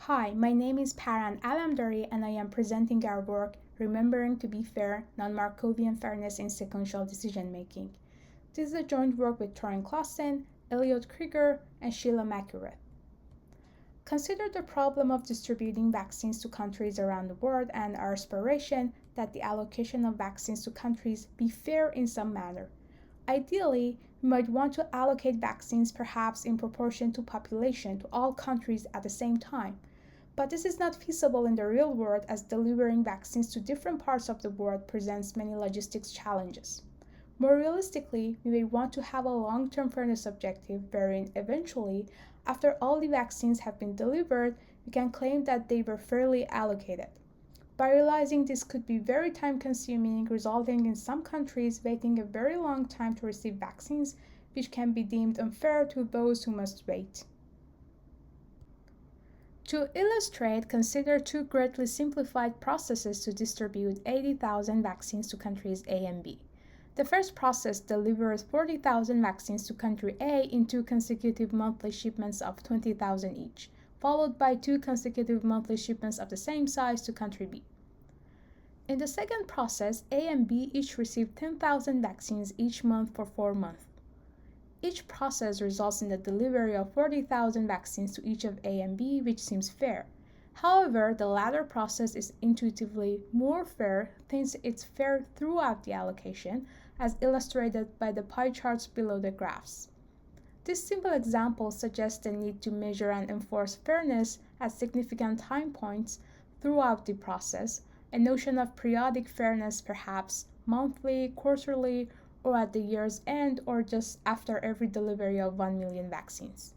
Hi, my name is Parand Alamdari and I am presenting our work, Remembering to be Fair, Non-Markovian Fairness in Sequential Decision Making. This is a joint work with Toryn Klassen, Elliot Creager, and Sheila McIlraith. Consider the problem of distributing vaccines to countries around the world and our aspiration that the allocation of vaccines to countries be fair in some manner. Ideally, we might want to allocate vaccines perhaps in proportion to population to all countries at the same time. But this is not feasible in the real world as delivering vaccines to different parts of the world presents many logistics challenges. More realistically, we may want to have a long-term fairness objective wherein eventually, after all the vaccines have been delivered, we can claim that they were fairly allocated. By realizing this could be very time-consuming, resulting in some countries waiting a very long time to receive vaccines, which can be deemed unfair to those who must wait. To illustrate, consider two greatly simplified processes to distribute 80,000 vaccines to countries A and B. The first process delivers 40,000 vaccines to country A in two consecutive monthly shipments of 20,000 each, followed by two consecutive monthly shipments of the same size to country B. In the second process, A and B each receive 10,000 vaccines each month for 4 months. Each process results in the delivery of 40,000 vaccines to each of A and B, which seems fair. However, the latter process is intuitively more fair since it's fair throughout the allocation, as illustrated by the pie charts below the graphs. This simple example suggests the need to measure and enforce fairness at significant time points throughout the process, a notion of periodic fairness perhaps monthly, quarterly, or at the year's end, or just after every delivery of 1 million vaccines.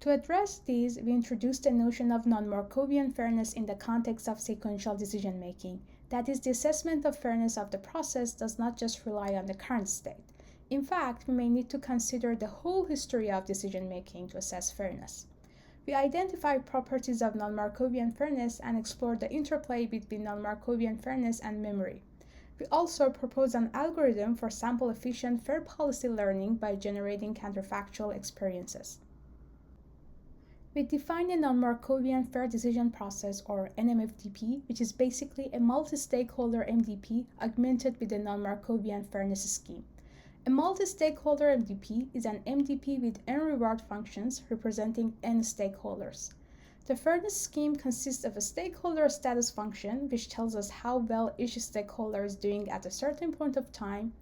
To address these, we introduced the notion of non-Markovian fairness in the context of sequential decision-making. That is, the assessment of fairness of the process does not just rely on the current state. In fact, we may need to consider the whole history of decision-making to assess fairness. We identify properties of non-Markovian fairness and explore the interplay between non-Markovian fairness and memory. We also propose an algorithm for sample-efficient fair policy learning by generating counterfactual experiences. We define a non-Markovian fair decision process, or NMFDP, which is basically a multi-stakeholder MDP augmented with a non-Markovian fairness scheme. A multi-stakeholder MDP is an MDP with n reward functions representing n stakeholders. The fairness scheme consists of a stakeholder status function, which tells us how well each stakeholder is doing at a certain point of time,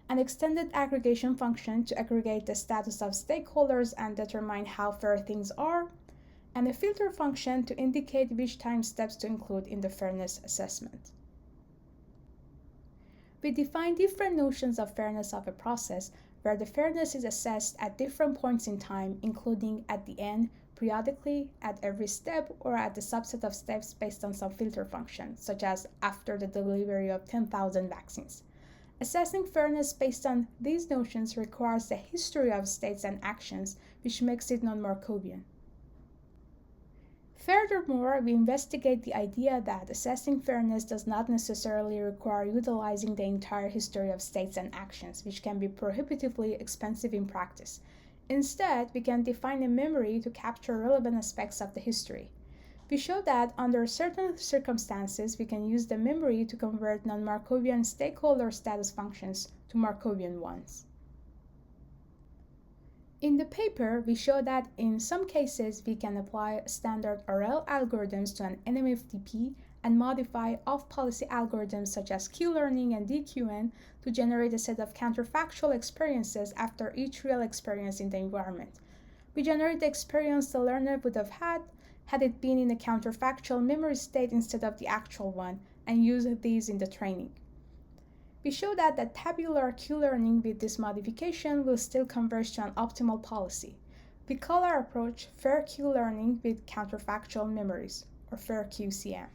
an extended aggregation function to aggregate the status of stakeholders and determine how fair things are, and a filter function to indicate which time steps to include in the fairness assessment. We define different notions of fairness of a process, where the fairness is assessed at different points in time, including at the end, periodically, at every step, or at the subset of steps based on some filter function, such as after the delivery of 10,000 vaccines. Assessing fairness based on these notions requires the history of states and actions, which makes it non-Markovian. Furthermore, we investigate the idea that assessing fairness does not necessarily require utilizing the entire history of states and actions, which can be prohibitively expensive in practice. Instead, we can define a memory to capture relevant aspects of the history. We show that under certain circumstances, we can use the memory to convert non-Markovian stakeholder status functions to Markovian ones. In the paper, we show that in some cases, we can apply standard RL algorithms to an NMFDP and modify off-policy algorithms such as Q-learning and DQN to generate a set of counterfactual experiences after each real experience in the environment. We generate the experience the learner would have had it been in a counterfactual memory state instead of the actual one, and use these in the training. We show that the tabular Q-learning with this modification will still converge to an optimal policy. We call our approach Fair Q-learning with counterfactual memories, or Fair QCM.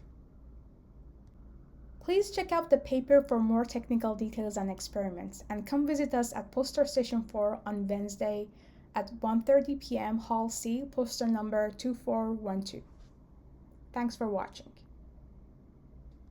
Please check out the paper for more technical details and experiments, and come visit us at Poster Session 4 on Wednesday at 1:30 p.m. Hall C, poster number 2412. Thanks for watching.